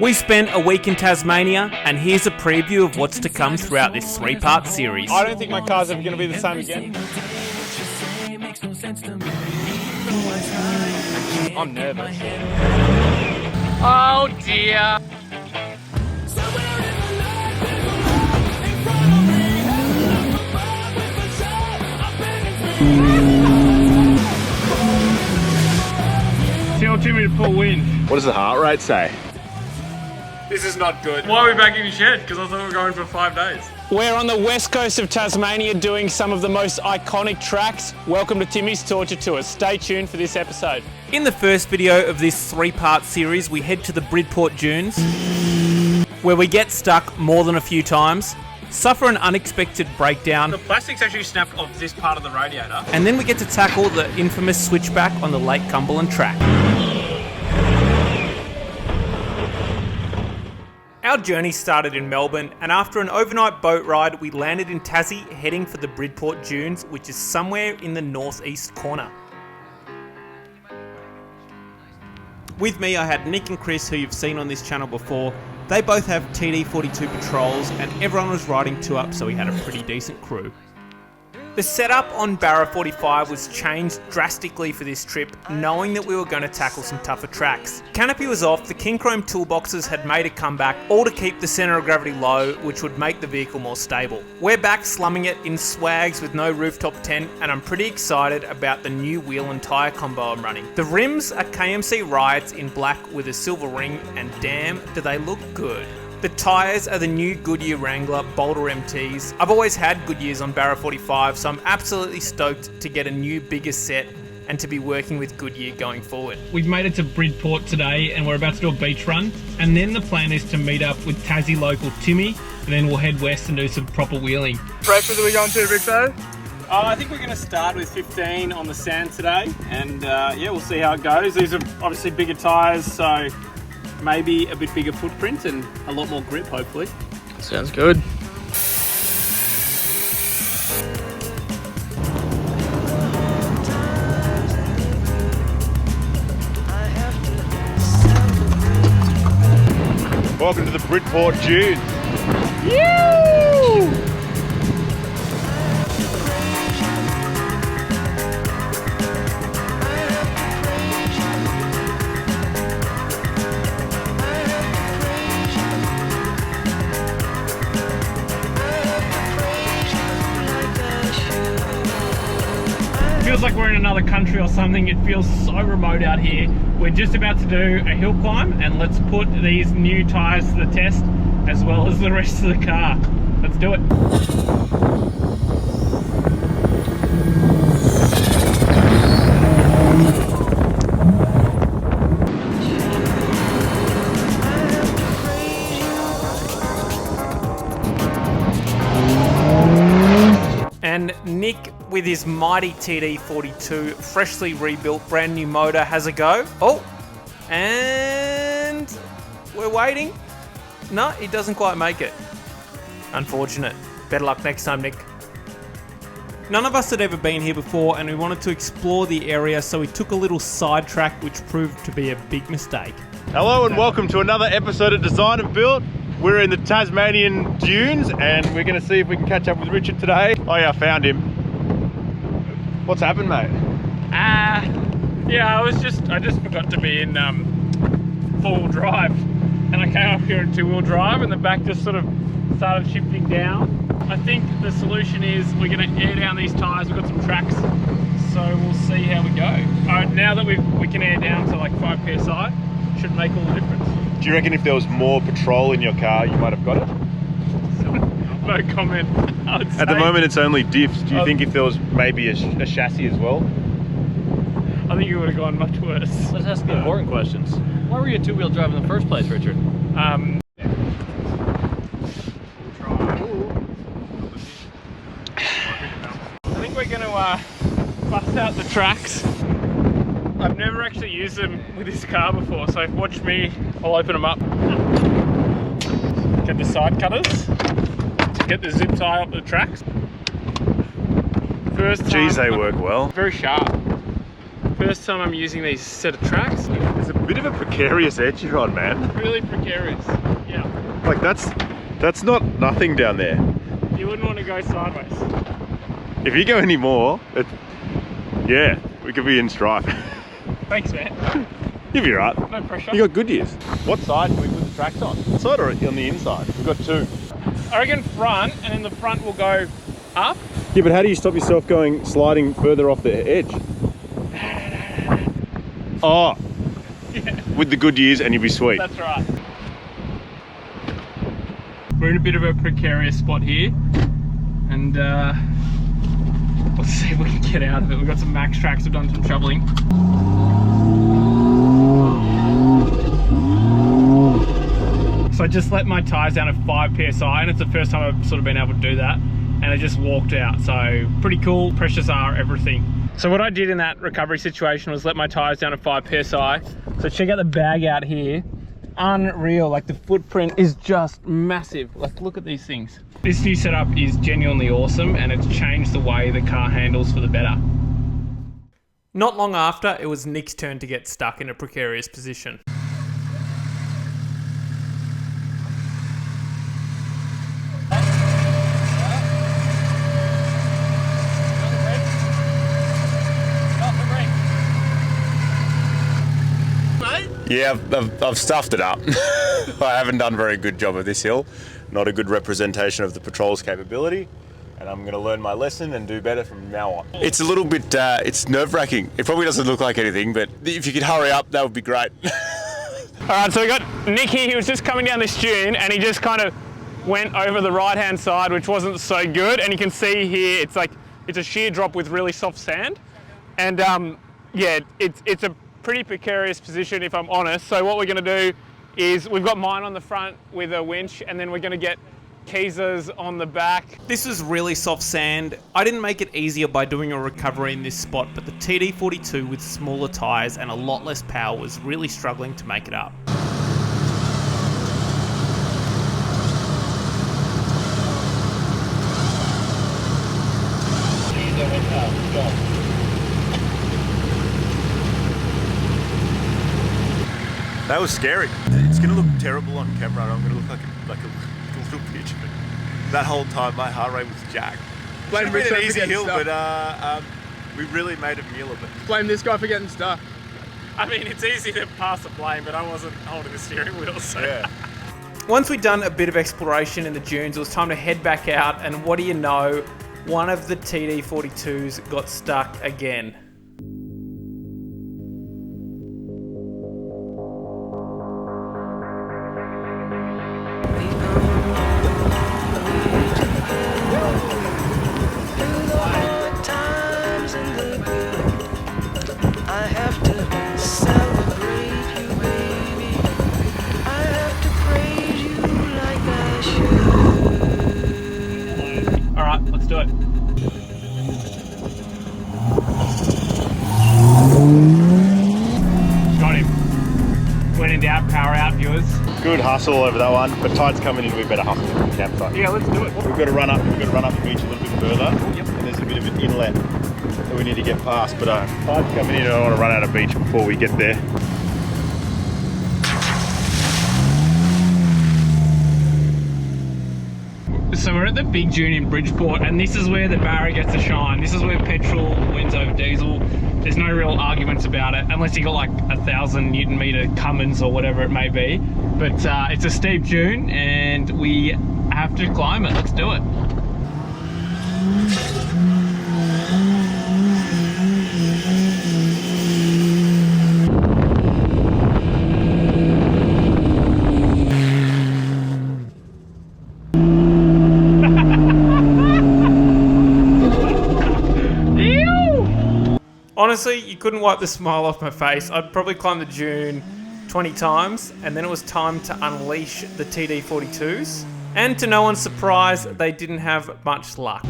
We spent a week in Tasmania, and here's a preview of what's to come throughout this three-part series. I don't think my car's ever going to be the same again. I'm nervous. Oh dear. Tell Timmy to pull wind. What does the heart rate say? This is not good. Why are we back in your shed? Because I thought we were going for 5 days. We're on the west coast of Tasmania doing some of the most iconic tracks. Welcome to Timmy's Torture Tour. Stay tuned for this episode. In the first video of this three-part series, we head to the Bridport dunes, where we get stuck more than a few times, suffer an unexpected breakdown, The plastic's actually snapped off this part of the radiator. and then we get to tackle the infamous switchback on the Lake Cumberland track. Our journey started in Melbourne, and after an overnight boat ride, we landed in Tassie, heading for the Bridport dunes, which is somewhere in the northeast corner. With me, I had Nick and Chris, who you've seen on this channel before. They both have TD42 Patrols, and everyone was riding 2-up, so we had a pretty decent crew. The setup on Barra 45 was changed drastically for this trip, knowing that we were going to tackle some tougher tracks. Canopy was off, the Kincrome toolboxes had made a comeback, all to keep the centre of gravity low, which would make the vehicle more stable. We're back slumming it in swags with no rooftop tent, and I'm pretty excited about the new wheel and tyre combo I'm running. The rims are KMC Riots in black with a silver ring, and damn, do they look good. The tyres are the new Goodyear Wrangler Boulder MTs. I've always had Goodyears on Barra 45, so I'm absolutely stoked to get a new, bigger set and to be working with Goodyear going forward. We've made it to Bridport today and we're about to do a beach run, and then the plan is to meet up with Tassie local Timmy, and then we'll head west and do some proper wheeling. Breakfast are we going to, Rico? I think we're going to start with 15 on the sand today, and yeah, we'll see how it goes. These are obviously bigger tyres, so maybe a bit bigger footprint and a lot more grip, hopefully. Sounds good. Welcome to the Bridport dunes. Feels like we're in another country or something. It feels so remote out here. We're just about to do a hill climb, and let's put these new tyres to the test as well as the rest of the car. Let's do it. And Nick, with his mighty TD42, freshly rebuilt brand new motor, has a go. Oh, and we're waiting. No, he doesn't quite make it. Unfortunate. Better luck next time, Nick. None of us had ever been here before, and we wanted to explore the area, so we took a little sidetrack, which proved to be a big mistake. Hello and welcome to another episode of Design and Build. We're in the Tasmanian dunes and we're going to see if we can catch up with Richard today. Oh yeah, I found him. What's happened, mate? Yeah, I just forgot to be in four-wheel drive, and I came up here in two-wheel drive, and the back just sort of started shifting down. I think the solution is we're going to air down these tyres. We've got some tracks, so we'll see how we go. All right, now that we can air down to like 5 psi, should make all the difference. Do you reckon if there was more petrol in your car, you might have got it? No comment. I would say. At the moment, it's only diffs. Do you think if there was maybe a chassis as well? I think it would have gone much worse. Let's ask the important questions. Why were you two-wheel drive in the first place, Richard? I think we're going to bust out the tracks. I've never actually used them with this car before, so watch me. I'll open them up. Get the side cutters to get the zip tie up the tracks. First time. Geez, they work well. Very sharp. first time I'm using these set of tracks. It's a bit of a precarious edge you're on, man. Really precarious. Yeah. Like that's not nothing down there. You wouldn't want to go sideways. If you go any more, yeah, we could be in strife. Thanks, man. You'll be right. No pressure. You got Goodyears. What side do we put the tracks on? Outside or on the inside? We've got two. I reckon front, and then the front will go up. Yeah, but how do you stop yourself sliding further off the edge? Oh, Yeah. with the Goodyears and you'll be sweet. That's right. We're in a bit of a precarious spot here, and let's see if we can get out of it. We've got some max tracks, we've done some shoveling. So I just let my tyres down at 5 psi, and it's the first time I've sort of been able to do that, and I just walked out. So pretty cool, pressures are everything. So what I did in that recovery situation was let my tyres down at 5 psi. So check out the bag out here. Unreal, like the footprint is just massive. Like, look at these things. This new setup is genuinely awesome, and it's changed the way the car handles for the better. Not long after, it was Nick's turn to get stuck in a precarious position. Yeah, I've stuffed it up. I haven't done a very good job of this hill. Not a good representation of the Patrol's capability. And I'm going to learn my lesson and do better from now on. It's a little bit, it's nerve-wracking. It probably doesn't look like anything, but if you could hurry up, that would be great. All right, so we got Nick here. He was just coming down this dune, and he just kind of went over the right-hand side, which wasn't so good. And you can see here, it's a sheer drop with really soft sand. And yeah, it's a pretty precarious position, if I'm honest. So what we're going to do is we've got mine on the front with a winch, and then we're going to get Keezer's on the back. This was really soft sand. I didn't make it easier by doing a recovery in this spot, but the TD42 with smaller tyres and a lot less power was really struggling to make it up. That was scary. It's going to look terrible on camera, and I'm going to look like a little bitch. But that whole time, my heart rate was jacked. Blame It's Rich been an for easy getting hill, stuck. but we really made a meal of it. Blame this guy for getting stuck. I mean, it's easy to pass the blame, but I wasn't holding the steering wheel, so. Yeah. Once we'd done a bit of exploration in the dunes, it was time to head back out, and what do you know, one of the TD42s got stuck again. All right, let's do it. Got him. When in doubt, power out, viewers. Good hustle over that one, but tide's coming in, we better hustle from the campsite. Yeah, let's do it. We've got to run up the beach a little bit further, and there's a bit of an inlet that we need to get past, but tide's coming in and I don't want to run out of beach before we get there. So we're at the big dune in Bridport, and this is where the Barra gets a shine. This is where petrol wins over diesel. There's no real arguments about it, unless you got like 1,000 Newton meter Cummins or whatever it may be. But it's a steep dune, and we have to climb it. Let's do it. Honestly, you couldn't wipe the smile off my face. I'd probably climbed the dune 20 times, and then it was time to unleash the TD42s. And to no one's surprise, they didn't have much luck.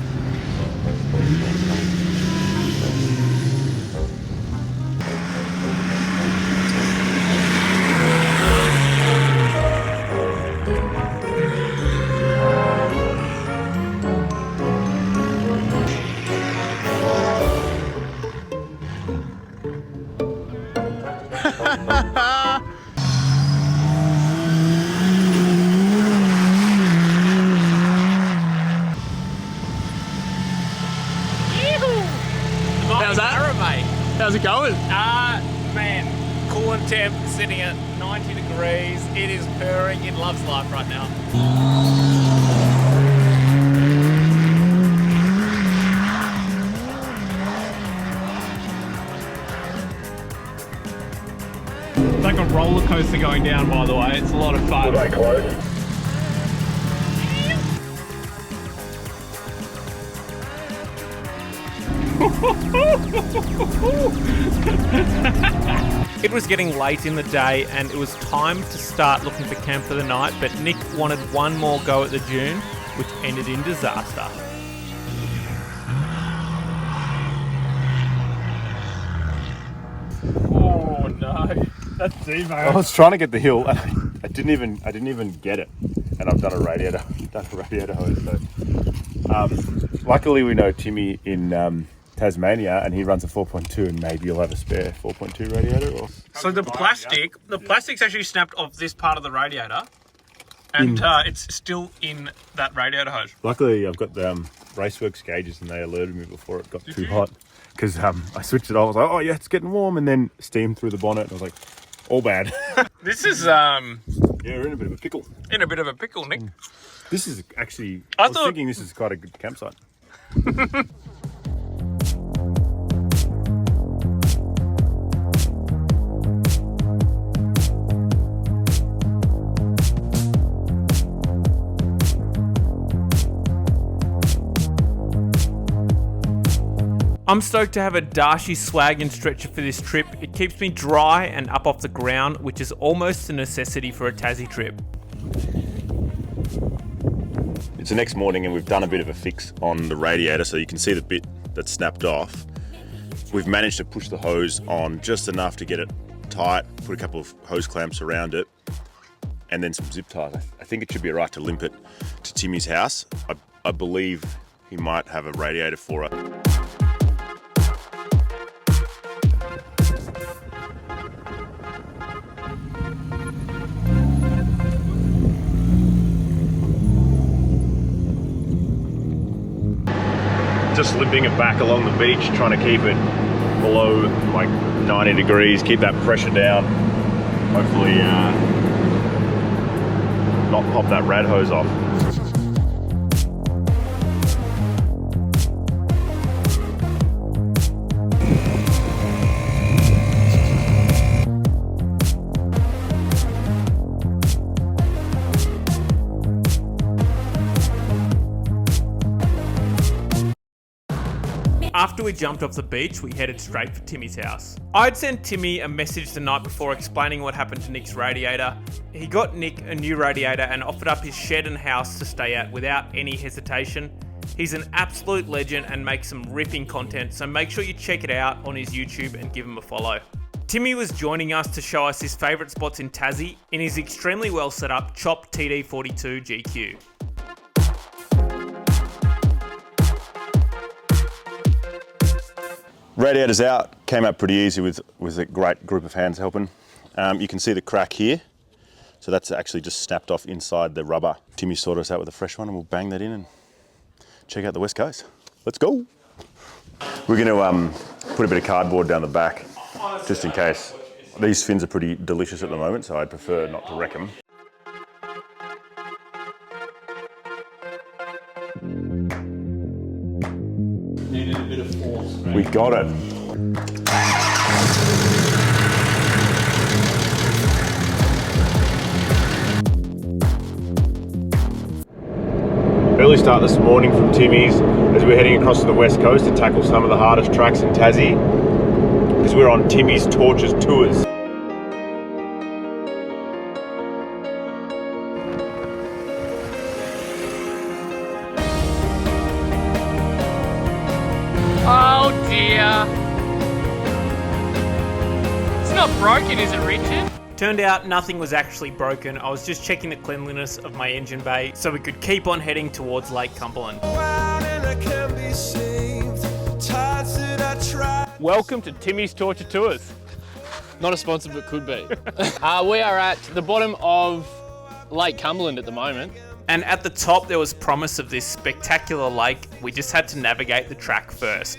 going? Man, coolant temp sitting at 90 degrees. It is purring. It loves life right now. It's like a roller coaster going down, by the way. It's a lot of fun. It was getting late in the day and it was time to start looking for camp for the night, but Nick wanted one more go at the dune, which ended in disaster. Oh no, that's Devo. I was trying to get the hill and I didn't even get it, and I've done a radiator hose. So, luckily we know Timmy in Tasmania, and he runs a 4.2, and maybe you'll have a spare 4.2 radiator. Or So the plastic's actually snapped off this part of the radiator, and it's still in that radiator hose. luckily I've got the Raceworks gauges, and they alerted me before it got too hot, because I switched it off. I was like, oh yeah, it's getting warm, and then steam through the bonnet, and I was like, all bad. This is Yeah, we're in a bit of a pickle. Nick. This is actually, I was thinking this is quite a good campsite. I'm stoked to have a Darshi swag and stretcher for this trip. It keeps me dry and up off the ground, which is almost a necessity for a Tassie trip. It's the next morning, and we've done a bit of a fix on the radiator, so you can see the bit that snapped off. We've managed to push the hose on just enough to get it tight, put a couple of hose clamps around it, and then some zip ties. I think it should be right to limp it to Timmy's house. I believe he might have a radiator for it. Just limping it back along the beach, trying to keep it below like 90 degrees, keep that pressure down. Hopefully not pop that rad hose off. After we jumped off the beach, we headed straight for Timmy's house. I'd sent Timmy a message the night before explaining what happened to Nick's radiator. He got Nick a new radiator and offered up his shed and house to stay at without any hesitation. He's an absolute legend and makes some ripping content, so make sure you check it out on his YouTube and give him a follow. Timmy was joining us to show us his favourite spots in Tassie in his extremely well set up chopped TD42 GQ. Radiator's out, came out pretty easy with a great group of hands helping. You can see the crack here. So that's actually just snapped off inside the rubber. Timmy sorted us out with a fresh one, and we'll bang that in and check out the west coast. Let's go. We're going to put a bit of cardboard down the back, just in case. These fins are pretty delicious at the moment, so I'd prefer not to wreck them. Needed a bit of force. We got it. Early start this morning from Timmy's as we're heading across to the west coast to tackle some of the hardest tracks in Tassie, because we're on Timmy's Torches Tours. Oh dear. It's not broken, is it, Richard? Turned out nothing was actually broken. I was just checking the cleanliness of my engine bay so we could keep on heading towards Lake Cumberland. Welcome to Timmy's Torture Tours. Not a sponsor, but could be. We are at the bottom of Lake Cumberland at the moment. And at the top there was promise of this spectacular lake. We just had to navigate the track first.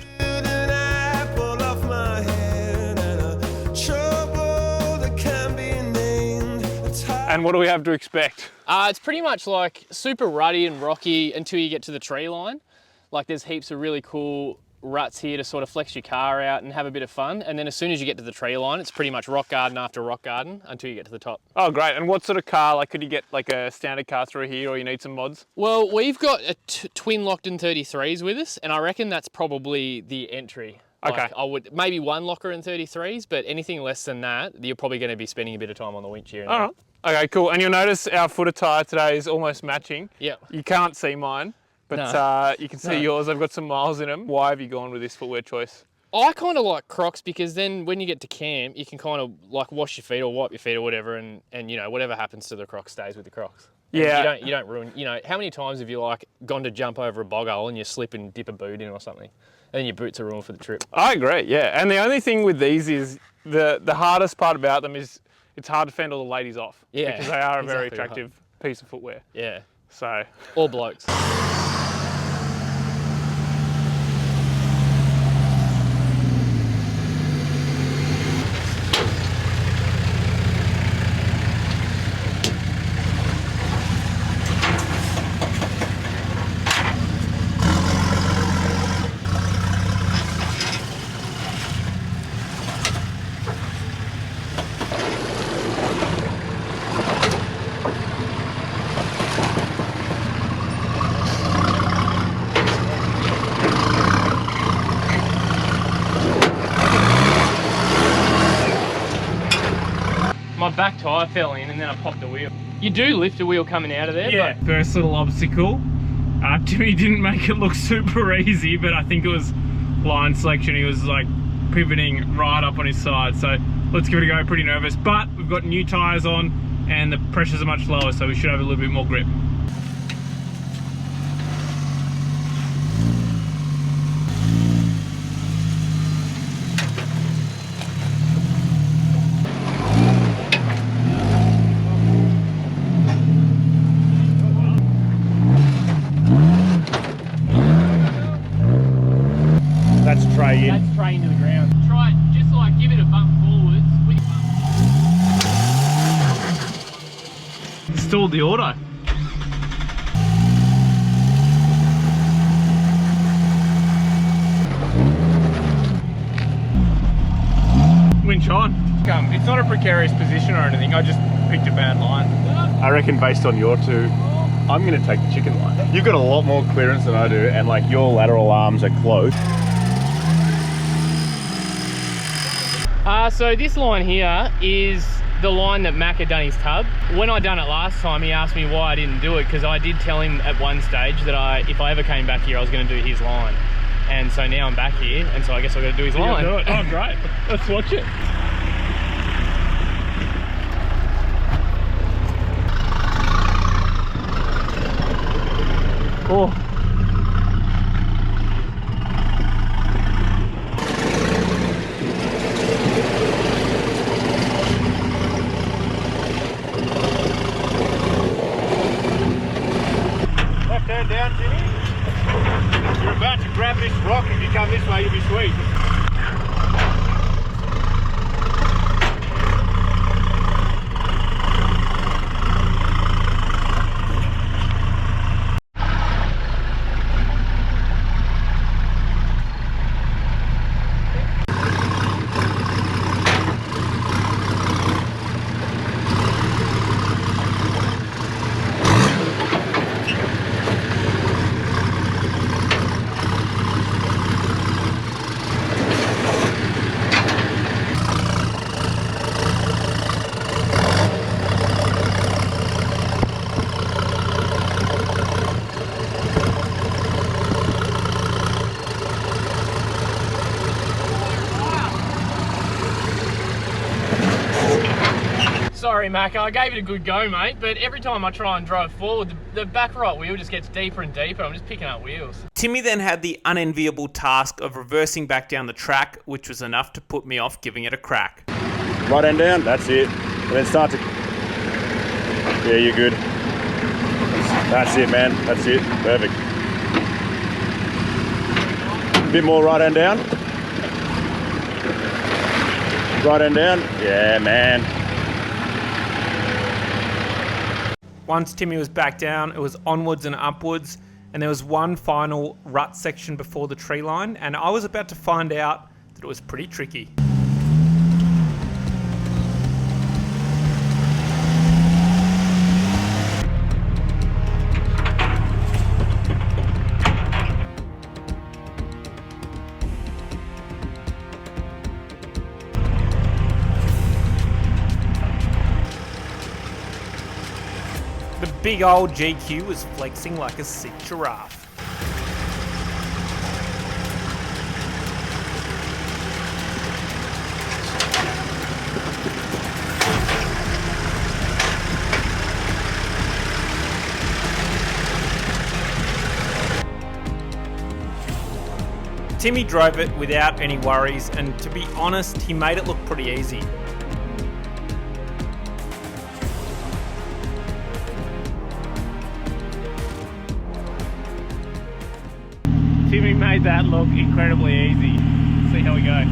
And what do we have to expect? It's pretty much like super ruddy and rocky until you get to the tree line. Like there's heaps of really cool ruts here to sort of flex your car out and have a bit of fun. And then as soon as you get to the tree line, it's pretty much rock garden after rock garden until you get to the top. Oh, great. And what sort of car, like could you get like a standard car through here or you need some mods? Well, we've got a twin Lockton 33s with us, and I reckon that's probably the entry. Okay. Like I would maybe one locker in 33s, but anything less than that, you're probably going to be spending a bit of time on the winch here. And All right. Okay, cool. And you'll notice our footer tyre today is almost matching. Yeah. You can't see mine, but No. You can see yours. I've got some miles in them. Why have you gone with this footwear choice? I kind of like Crocs because then when you get to camp, you can kind of like wash your feet or wipe your feet or whatever, and you know, whatever happens to the Crocs stays with the Crocs. And Yeah. you don't ruin. You know, how many times have you like gone to jump over a bog hole and you slip and dip a boot in or something, and then your boots are ruined for the trip? I agree, yeah. And the only thing with these is the hardest part about them is it's hard to fend all the ladies off. Yeah, Because they are a very exactly right. attractive piece of footwear. Yeah. So, Or blokes. My back tyre fell in and then I popped the wheel. You do lift a wheel coming out of there, Yeah, first little obstacle. Timmy didn't make it look super easy, but I think it was line selection. He was like pivoting right up on his side. So let's give it a go, pretty nervous. But we've got new tyres on and the pressures are much lower, so we should have a little bit more grip. That's tray in. That's straight into the ground. Try it, just like give it a bump forwards. With Stalled the auto. Winch on. It's not a precarious position or anything, I just picked a bad line. I reckon based on your two, I'm going to take the chicken line. You've got a lot more clearance than I do, and like your lateral arms are close. So this line here is the line that Mac had done his tub. When I done it last time, he asked me why I didn't do it, because I did tell him at one stage that if I ever came back here, I was going to do his line. And so now I'm back here, and so I guess I've got to do his line. Do it. Oh, great. Let's watch it. oh, Left hand down, Jimmy. You're about to grab this rock. If you come this way, you'll be sweet. Sorry, Mac, I gave it a good go, mate, but every time I try and drive forward, the back right wheel just gets deeper and deeper. I'm just picking up wheels. Timmy then had the unenviable task of reversing back down the track, which was enough to put me off giving it a crack. Right hand down, that's it. And then start to... Yeah, you're good. That's it, man. That's it. Perfect. A bit more right hand down. Right hand down. Yeah, man. Once Timmy was back down, it was onwards and upwards, and there was one final rut section before the tree line, and I was about to find out that it was pretty tricky. The big old GQ was flexing like a sick giraffe. Timmy drove it without any worries, and to be honest, he made it look pretty easy. Timmy made that look incredibly easy. Let's see how we go.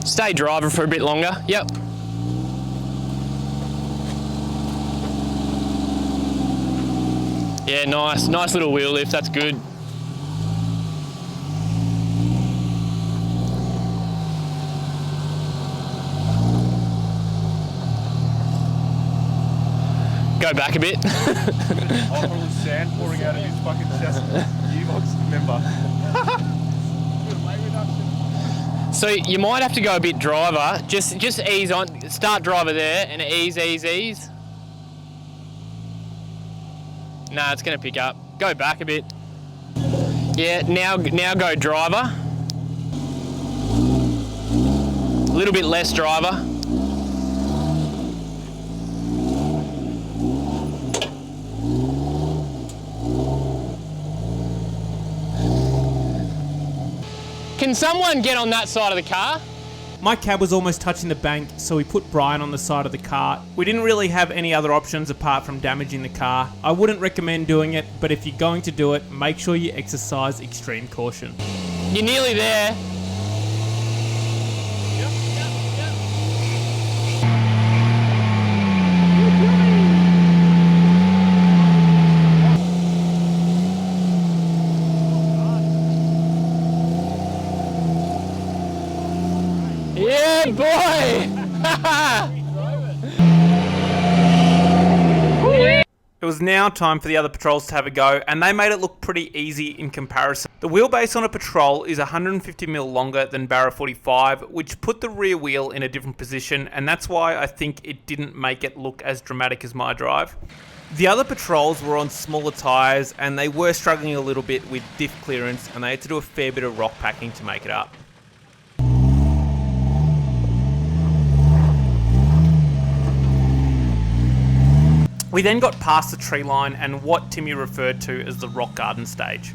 Stay driver for a bit longer. Yep. Yeah, nice little wheel lift, that's good. Go back a bit. All sand pouring out of his fucking chest. Gearbox member. So you might have to go a bit driver, just ease on, start driver there and ease. Nah, it's gonna pick up. Go back a bit. Yeah, now go driver. A little bit less driver. Can someone get on that side of the car? My cab was almost touching the bank, so we put Brian on the side of the car. We didn't really have any other options apart from damaging the car. I wouldn't recommend doing it, but if you're going to do it, make sure you exercise extreme caution. You're nearly there. Yeah, boy! It was now time for the other patrols to have a go, and they made it look pretty easy in comparison. The wheelbase on a patrol is 150mm longer than Barra 45, which put the rear wheel in a different position, and that's why I think it didn't make it look as dramatic as my drive. The other patrols were on smaller tyres, and they were struggling a little bit with diff clearance, and they had to do a fair bit of rock packing to make it up. We then got past the tree line and what Timmy referred to as the rock garden stage.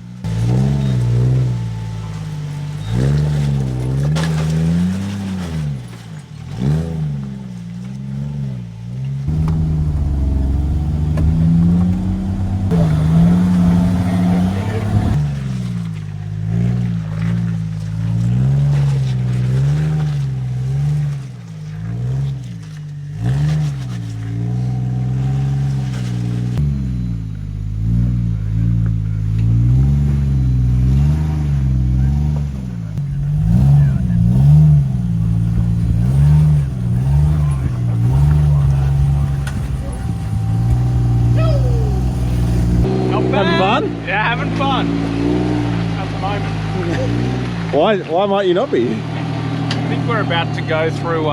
Yeah, having fun at the moment. Why might you not be? I think we're about to go through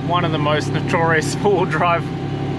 one of the most notorious four-wheel drive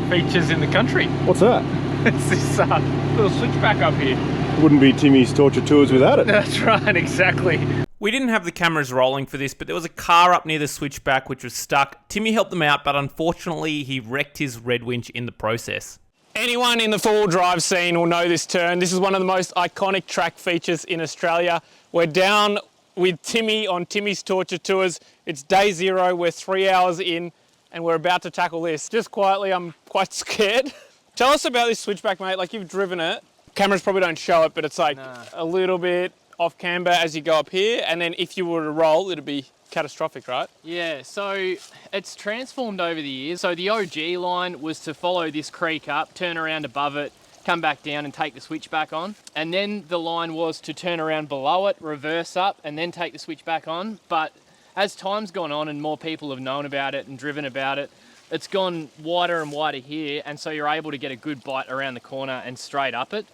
features in the country. What's that? It's this little switchback up here. Wouldn't be Timmy's torture tours without it. That's right, exactly. We didn't have the cameras rolling for this, but there was a car up near the switchback which was stuck. Timmy helped them out, but unfortunately he wrecked his Redwinch in the process. Anyone in the four-wheel drive scene will know this turn. This is one of the most iconic track features in Australia. We're down with Timmy on Timmy's Torture Tours. It's day 0, we're 3 hours in, and we're about to tackle this. Just quietly, I'm quite scared. Tell us about this switchback, mate. Like, you've driven it. Cameras probably don't show it, but it's like a little bit off camber as you go up here, and then if you were to roll, it'd be catastrophic, right? Yeah, so it's transformed over the years. So the OG line was to follow this creek up, turn around above it, come back down and take the switchback on. And then the line was to turn around below it, reverse up, and then take the switchback on. But as time's gone on and more people have known about it and driven about it, it's gone wider and wider here, and so you're able to get a good bite around the corner and straight up it.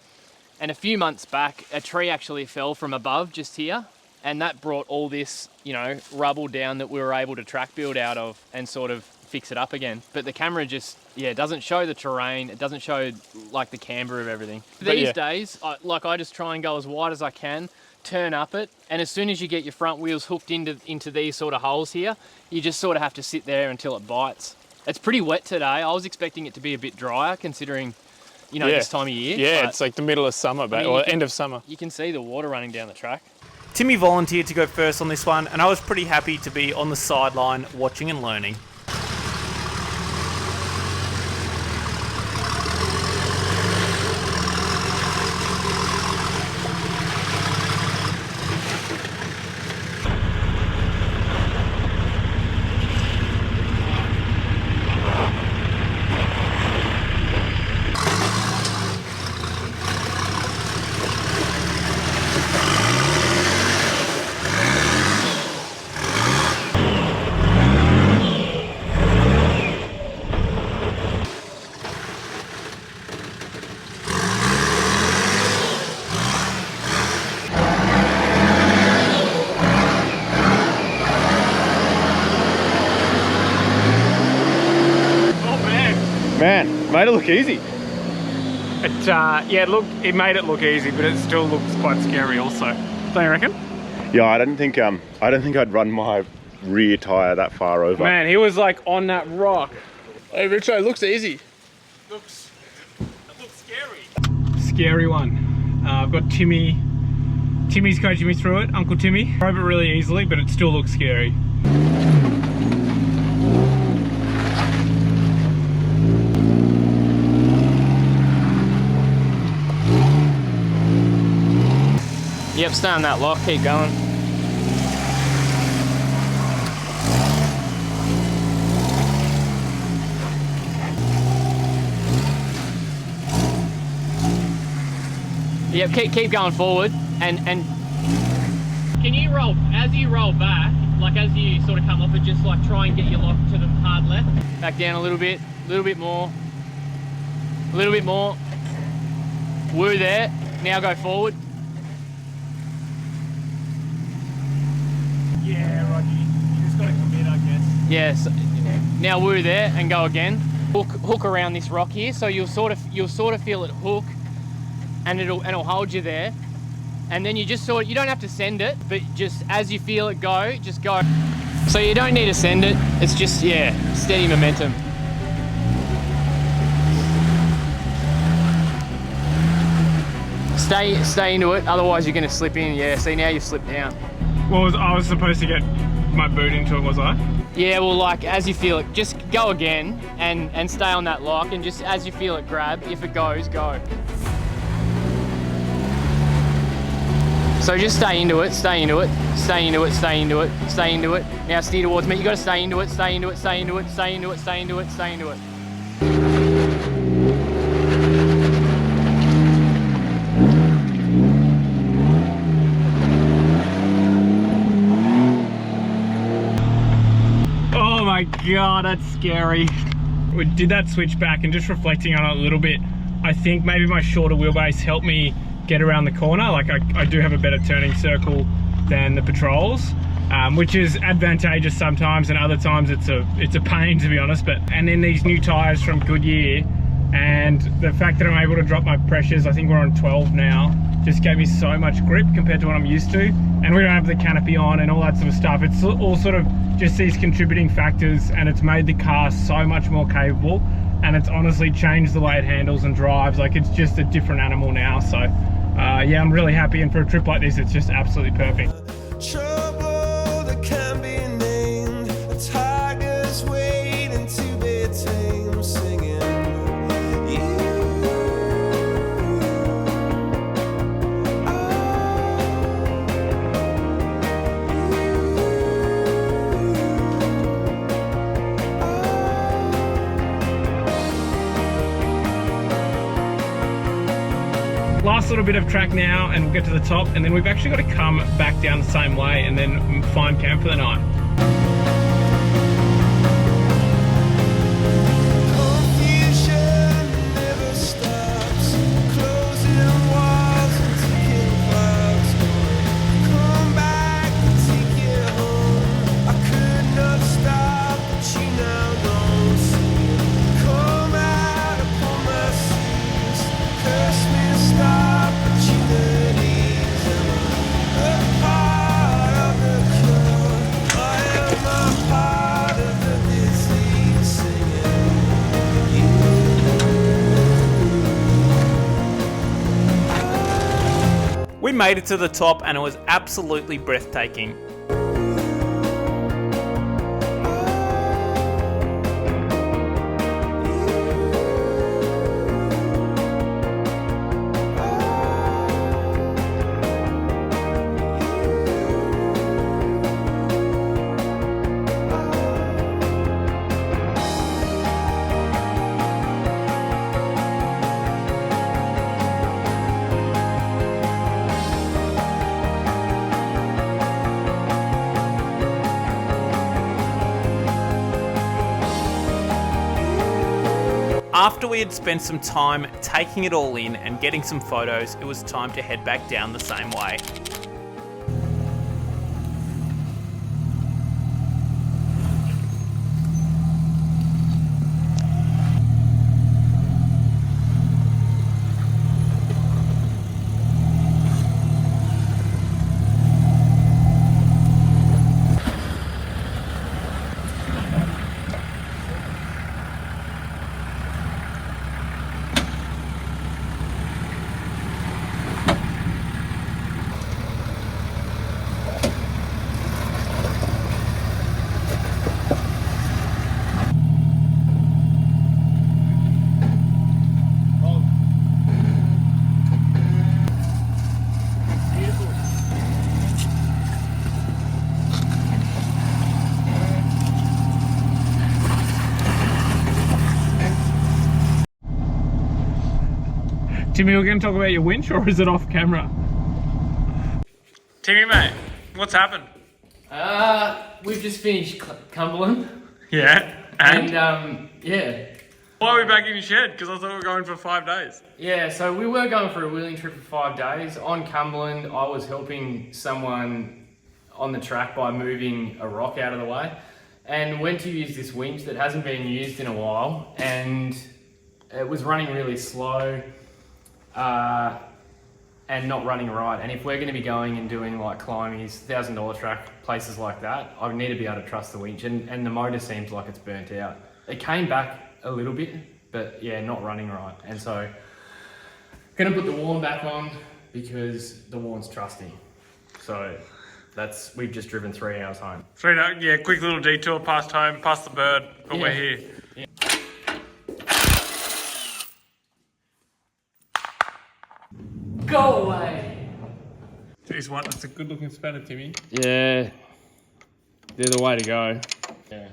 And a few months back, a tree actually fell from above just here, and that brought all this, you know, rubble down that we were able to track build out of and sort of fix it up again. But the camera just, doesn't show the terrain. It doesn't show like the camber of everything. These days, I just try and go as wide as I can, turn up it, and as soon as you get your front wheels hooked into these sort of holes here, you just sort of have to sit there until it bites. It's pretty wet today. I was expecting it to be a bit drier considering, you know, this time of year. Yeah, it's like the middle of summer, or end of summer. You can see the water running down the track. Timmy volunteered to go first on this one, and I was pretty happy to be on the sideline watching and learning. Man, made it look easy. It made it look easy, but it still looks quite scary also. Don't you reckon? Yeah, I don't think I'd run my rear tyre that far over. Man, he was like on that rock. Hey Richo, it looks easy. It looks scary. Scary one. I've got Timmy. Timmy's coaching me through it, Uncle Timmy. Drove it really easily, but it still looks scary. Yep, stay on that lock, keep going. Yep, keep going forward and can you roll, as you roll back, like as you sort of come off it, just like try and get your lock to the hard left. Back down a little bit more. A little bit more. Woo there, now go forward. Yeah, Roger, you just gotta commit, I guess. Yes, now woo there and go again. Hook around this rock here, so you'll sort of feel it hook, and it'll hold you there. And then you just you don't have to send it, but just as you feel it go, just go. So you don't need to send it, it's just, steady momentum. Stay into it, otherwise you're gonna slip in. Yeah, see now you've slipped down. Well, I was supposed to get my boot into it, was I? Yeah, well, like as you feel it, just go again and stay on that lock, and just as you feel it grab, if it goes, go. So just stay into it, stay into it, stay into it, stay into it, stay into it. Now steer towards me, you gotta stay into it, stay into it, stay into it, stay into it, stay into it, stay into it. Oh my God, that's scary. We did that switch back, and just reflecting on it a little bit, I think maybe my shorter wheelbase helped me get around the corner. Like I do have a better turning circle than the Patrols, which is advantageous sometimes, and other times it's a pain, to be honest. And then these new tyres from Goodyear, and the fact that I'm able to drop my pressures, I think we're on 12 now, just gave me so much grip compared to what I'm used to. And we don't have the canopy on and all that sort of stuff. It's all sort of just these contributing factors, and it's made the car so much more capable, and it's honestly changed the way it handles and drives. Like, it's just a different animal now. So yeah, I'm really happy, and for a trip like this, it's just absolutely perfect. trouble that can be named. A tiger's waiting to be tamed, singing you. Last little bit of track now and we'll get to the top, and then we've actually got to come back down the same way and then find camp for the night. Confusion never stops, closing walls and ticking clocks. Come back and take you home. I could not stop, but you now don't see. Come out upon my seas, curse me to stop, but you let ease. I'm a part of the cure. I am a part of the disease, singing We made it to the top and it was absolutely breathtaking. After we had spent some time taking it all in and getting some photos, it was time to head back down the same way. Timmy, we're going to talk about your winch, or is it off camera? Timmy, mate, what's happened? We've just finished Cumberland. Yeah. And yeah. Why are we back in your shed? Because I thought we were going for 5 days. Yeah, so we were going for a wheeling trip for 5 days. On Cumberland, I was helping someone on the track by moving a rock out of the way, and went to use this winch that hasn't been used in a while, and it was running really slow and not running right. And if we're going to be going and doing like climbies, $1,000 track, places like that, I need to be able to trust the winch, and the motor seems like it's burnt out. It came back a little bit, but yeah, not running right. And so gonna put the Warn back on because the Warn's trusty. So that's, we've just driven 3 hours home. Yeah, quick little detour past home, past the bird, but we're here. Yeah. Go away. Jeez, what? That's a good looking spanner, Timmy. Yeah, they're the way to go. Yeah.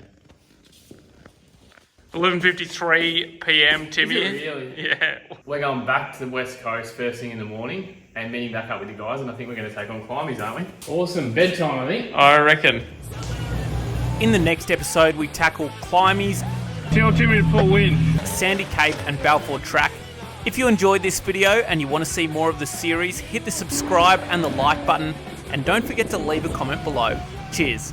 11:53 p.m, Timmy. Is it really? Yeah. We're going back to the west coast first thing in the morning and meeting back up with the guys, and I think we're going to take on climbies, aren't we? Awesome. Bedtime, I think. I reckon. In the next episode, we tackle climbies, Tell Timmy to pull in. Sandy Cape and Balfour Track. If you enjoyed this video and you want to see more of the series, hit the subscribe and the like button, and don't forget to leave a comment below. Cheers.